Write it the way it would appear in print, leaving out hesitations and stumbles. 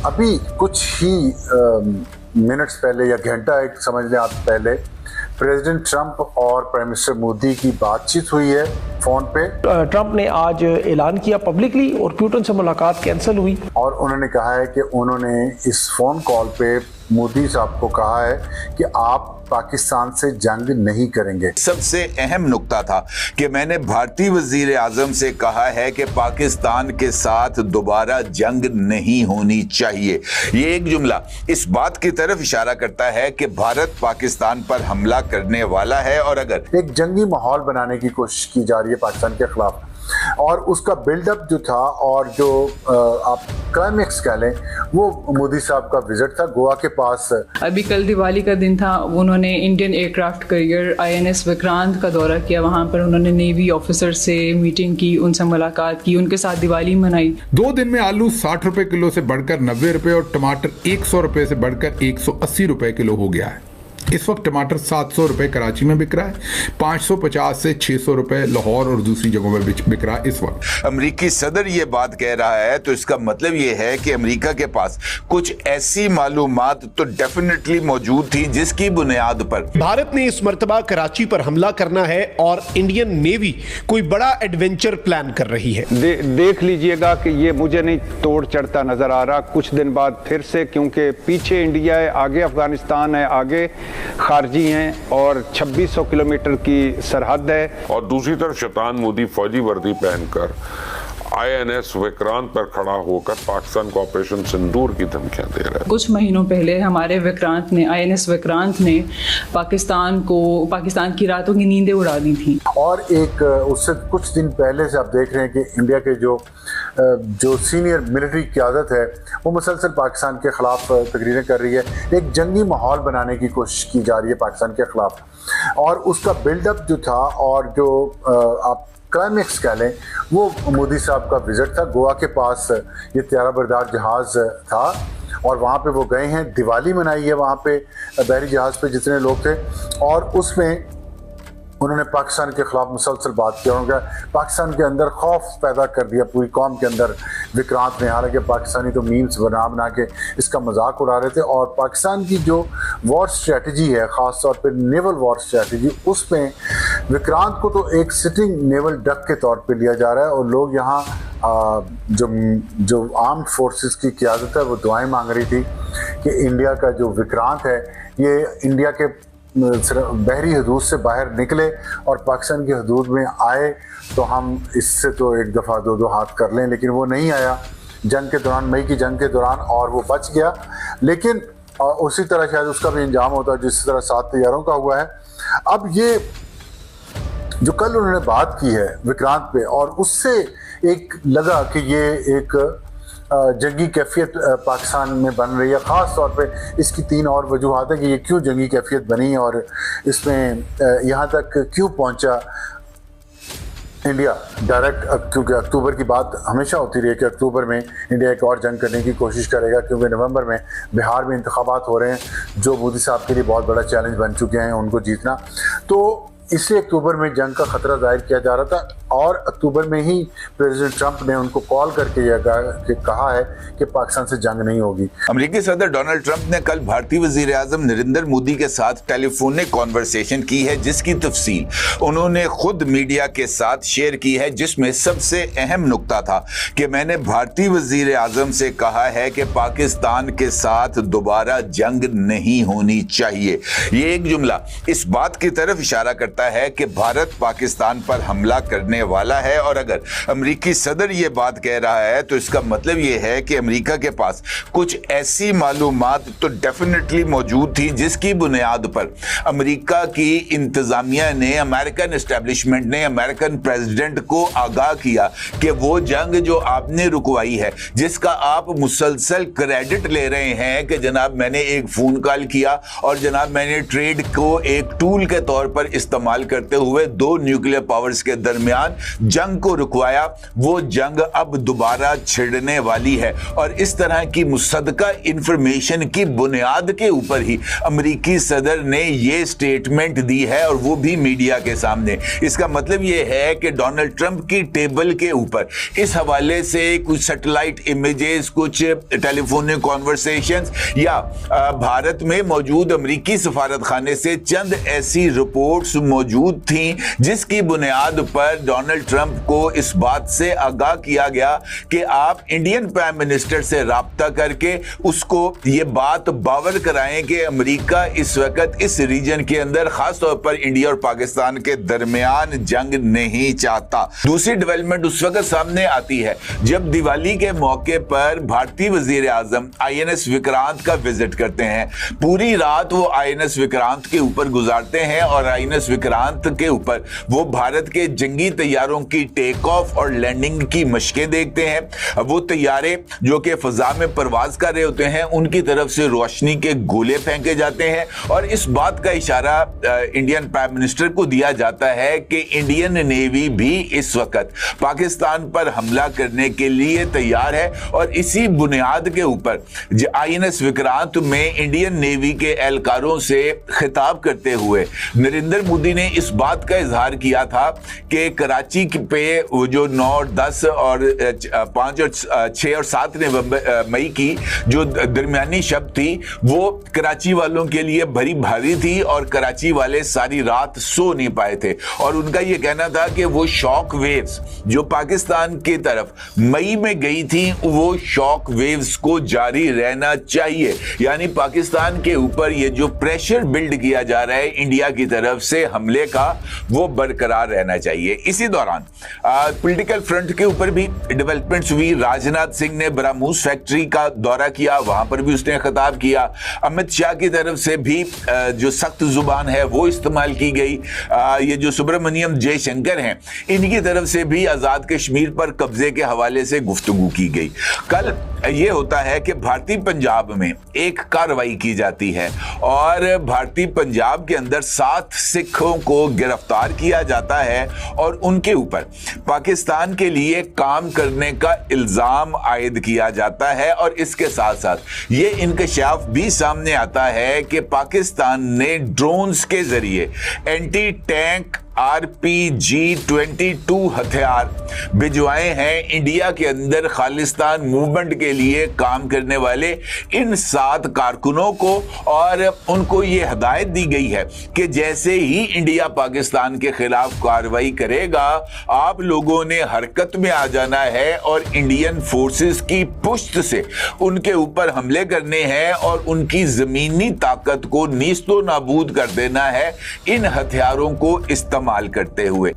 अभी कुछ ही मिनट्स पहले या घंटा एक समझ लें आप पहले प्रेसिडेंट ट्रंप और प्राइम मिनिस्टर मोदी की बातचीत हुई है फोन पे। ट्रंप ने आज ऐलान किया पब्लिकली और पुतिन से मुलाकात कैंसिल हुई और उन्होंने कहा है कि उन्होंने इस फोन कॉल पे मोदी साहब को कहा है कि आप पाकिस्तान से जंग नहीं करेंगे। सबसे अहम नुक्ता था कि मैंने भारतीय वजीर आजम से कहा है कि पाकिस्तान के साथ दोबारा जंग नहीं होनी चाहिए। ये एक जुमला इस बात की तरफ इशारा करता है कि भारत पाकिस्तान पर हमला करने वाला है और अगर एक जंगी माहौल बनाने की कोशिश की जा रही है पाकिस्तान के खिलाफ, और उसका बिल्डअप जो था और जो आप क्लाइमेक्स कह लें वो मोदी साहब का विजिट था गोवा के पास। अभी कल दिवाली का दिन था, उन्होंने Indian aircraft carrier INS Vikrant का दौरा किया। वहाँ पर उन्होंने नेवी ऑफिसर से मीटिंग की, उनसे मुलाकात की, उनके साथ दिवाली मनाई। 2 दिन में आलू 60 रुपए किलो से बढ़कर 90 रुपए और टमाटर 100 रुपए से बढ़कर 180 रुपए किलो हो गया है। इस वक्त टमाटर 700 रुपए कराची में बिक रहा है, 550 से 600 रुपए लाहौर और दूसरी जगहों में बिक रहा है इस वक्त। अमेरिकी सदर ये बात कह रहा है तो इसका मतलब ये है कि अमेरिका के पास कुछ ऐसी मालूमात तो डेफिनेटली मौजूद थी जिसकी बुनियाद पर भारत ने इस मर्तबा कराची पर हमला करना है और इंडियन नेवी कोई बड़ा एडवेंचर प्लान कर रही है। देख लीजिएगा कि ये मुझे नहीं तोड़ चढ़ता नजर आ रहा कुछ दिन बाद फिर से, क्योंकि पीछे इंडिया है, आगे अफगानिस्तान है, आगे खारजी हैं और 2600 किलोमीटर की सरहद है। और दूसरी तरफ शैतान मोदी फौजी वर्दी पहनकर INS विक्रांत पर खड़ा होकर पाकिस्तान को ऑपरेशन सिंदूर की धमकियां दे रहा है। कुछ महीनों पहले हमारे विक्रांत ने INS विक्रांत ने पाकिस्तान की रातों की नींदें उड़ा दी थी। और एक उससे कुछ दिन पहले से आप देख रहे हैं कि इंडिया के जो सीनियर मिलिट्री क़यादत है वो मुसलसल पाकिस्तान के ख़िलाफ़ तकरीरें कर रही है। एक जंगी माहौल बनाने की कोशिश की जा रही है पाकिस्तान के ख़िलाफ़, और उसका बिल्डअप जो था और जो आप क्लाइमेक्स कह लें वो मोदी साहब का विजिट था गोवा के पास। ये त्यारा बरदार जहाज़ था और वहाँ पे वो गए हैं, दिवाली मनाई है वहाँ पे बहरी जहाज़ पे जितने लोग थे, और उसमें उन्होंने पाकिस्तान के खिलाफ मुसलसल बात किया। उन्होंने पाकिस्तान के अंदर खौफ पैदा कर दिया पूरी कौम के अंदर विक्रांत ने। हालांकि पाकिस्तानी तो मीम्स बना के इसका मजाक उड़ा रहे थे, और पाकिस्तान की जो वॉर स्ट्रेटजी है ख़ास तौर पे नेवल वॉर स्ट्रेटजी, उसमें विक्रांत को तो एक सिटिंग नेवल डक के तौर पे लिया जा रहा है, और लोग यहाँ जो आर्म्ड फोर्सेस की क़यादत है वो दुआएं मांग रही थी कि इंडिया का जो विक्रांत है ये इंडिया के बहरी हदूद से बाहर निकले और पाकिस्तान की हदूद में आए तो हम इससे तो एक दफ़ा दो हाथ कर लें। लेकिन वो नहीं आया जंग के दौरान, मई की जंग के दौरान, और वो बच गया। लेकिन उसी तरह शायद उसका भी अंजाम होता जिस तरह 7 तैयारों का हुआ है। अब ये जो कल उन्होंने बात की है विक्रांत पे, और उससे एक लगा कि ये एक जंगी कैफियत पाकिस्तान में बन रही है। ख़ास तौर पे इसकी 3 और वजूहात हैं कि ये क्यों जंगी कैफियत बनी और इसमें यहाँ तक क्यों पहुँचा इंडिया डायरेक्ट, क्योंकि अक्टूबर की बात हमेशा होती रही है कि अक्टूबर में इंडिया एक और जंग करने की कोशिश करेगा, क्योंकि नवंबर में बिहार में इंतखाबात हो रहे हैं जो मोदी साहब के लिए बहुत बड़ा चैलेंज बन चुके हैं उनको जीतना। तो इसलिए अक्टूबर में जंग का खतरा जाहिर किया जा रहा था, और अक्टूबर में ही प्रेसिडेंट ट्रंप ने उनको कॉल करके यह कहा है कि पाकिस्तान से जंग नहीं होगी। अमेरिकी सदर डोनाल्ड ट्रंप ने कल भारतीय वजीर आजम नरेंद्र मोदी के साथ टेलीफोनिक कॉन्वर्सेशन की है, जिसकी तफसील उन्होंने खुद मीडिया के साथ शेयर की है, जिसमें सबसे अहम नुक्ता था कि मैंने भारतीय वजीर आजम से कहा है कि पाकिस्तान के साथ दोबारा जंग नहीं होनी चाहिए। ये एक जुमला इस बात की तरफ इशारा करता है कि भारत पाकिस्तान पर हमला करने वाला है, और अगर अमेरिकी सदर ये बात कह रहा है तो इसका मतलब ये है कि अमेरिका के पास कुछ ऐसी मालूमात तो डेफिनेटली मौजूद थी जिसकी बुनियाद पर अमेरिका की इंतजामिया ने, अमेरिकन एस्टेब्लिशमेंट ने अमेरिकन प्रेसिडेंट को आगाह किया कि वो जंग जो आपने रुकवाई है, जिसका आप मुसलसल क्रेडिट ले रहे हैं कि जनाब मैंने एक फ़ोन कॉल किया और जनाब मैंने ट्रेड को एक टूल के तौर पर इस्तेमाल करते हुए 2 न्यूक्लियर पावर्स के दरमियान दौरान जंग को रुकवाया, वो जंग अब दोबारा छिड़ने वाली है। और इस तरह की मुसद्दका इंफॉर्मेशन की बुनियाद के ऊपर ही अमेरिकी सदर ने ये स्टेटमेंट दी है, और वो भी मीडिया के सामने। इसका मतलब ये है कि डोनाल्ड ट्रंप की टेबल के ऊपर इस हवाले से कुछ सैटेलाइट इमेजेस, कुछ टेलीफोनिक कॉन्वर्सेशंस या भारत में मौजूद अमेरिकी सफारत खाने से चंद ऐसी रिपोर्ट्स मौजूद थीं जिसकी बुनियाद पर डोनाल्ड ट्रंप को इस बात से आगाह किया गया कि आप इंडियन प्राइम मिनिस्टर से राब्ता करके उसको ये बात बावर कराएं कि अमेरिका इस वक्त इस रीजन के अंदर खास तौर पर इंडिया और पाकिस्तान के दरमियान जंग नहीं चाहता। दूसरी डेवलपमेंट उस वक्त सामने आती है जब दिवाली के मौके पर भारतीय वजीर आजम INS विक्रांत का विजिट करते हैं। पूरी रात वो INS विक्रांत के ऊपर गुजारते हैं और INS विक्रांत के ऊपर वो भारत के जंगी तैयारों की टेक ऑफ और लैंडिंग की मशकें देखते हैं। वो तैयारे जो कि फजा में परवाज कर रहे होते हैं उनकी तरफ से रोशनी के गोले फेंके जाते हैं, और इस बात का इशारा इंडियन प्राइम मिनिस्टर को दिया जाता है कि इंडियन नेवी भी इस वक्त पाकिस्तान पर हमला करने के लिए तैयार है। और इसी बुनियाद के ऊपर INS विक्रांत में इंडियन नेवी के एहलकारों से खिताब करते हुए नरेंद्र मोदी ने इस बात का इजहार किया था कि कराची पे वो जो 9, 10 और 5 और 6 और 7 मई की जो दरमियानी शब थी वो कराची वालों के लिए बड़ी भारी थी, और कराची वाले सारी रात सो नहीं पाए थे। और उनका ये कहना था कि वो शॉक वेव्स जो पाकिस्तान की तरफ मई में गई थी वो शॉक वेव्स को जारी रहना चाहिए, यानी पाकिस्तान के ऊपर ये जो प्रेशर बिल्ड किया जा रहा है इंडिया की तरफ से हमले का वो बरकरार रहना चाहिए। इसी दौरान पॉलिटिकल फ्रंट के ऊपर भी डेवलपमेंट्स हुई। राजनाथ सिंह ने ब्राह्मोस फैक्ट्री का दौरा किया, वहां पर भी उसने खिताब किया। अमित शाह की तरफ से भी जो सख्त जुबान है वो इस्तेमाल की गई। ये जो सुब्रमण्यम जयशंकर हैं इनकी तरफ से भी आजाद कश्मीर पर कब्जे के हवाले से गुफ्तगू की गई। कल ये होता है कि भारतीय पंजाब में एक कार्रवाई की जाती है और भारतीय पंजाब के अंदर 7 सिखों को गिरफ्तार किया जाता है और उनके ऊपर पाकिस्तान के लिए काम करने का इल्जाम आयद किया जाता है। और इसके साथ साथ ये इंकशाफ भी सामने आता है कि पाकिस्तान ने ड्रोन्स के जरिए एंटी टैंक RPG-22 हथियार भिजवाए हैं इंडिया के अंदर खालिस्तान मूवमेंट के लिए काम करने वाले इन 7 कारकुनों को, और उनको ये हदायत दी गई है कि जैसे ही इंडिया पाकिस्तान के खिलाफ कार्रवाई करेगा आप लोगों ने हरकत में आ जाना है और इंडियन फोर्सेस की पुष्ट से उनके ऊपर हमले करने हैं और उनकी जमीनी ताकत को नीस्तो नाबूद कर देना है इन हथियारों को इस्तेमाल करते हुए।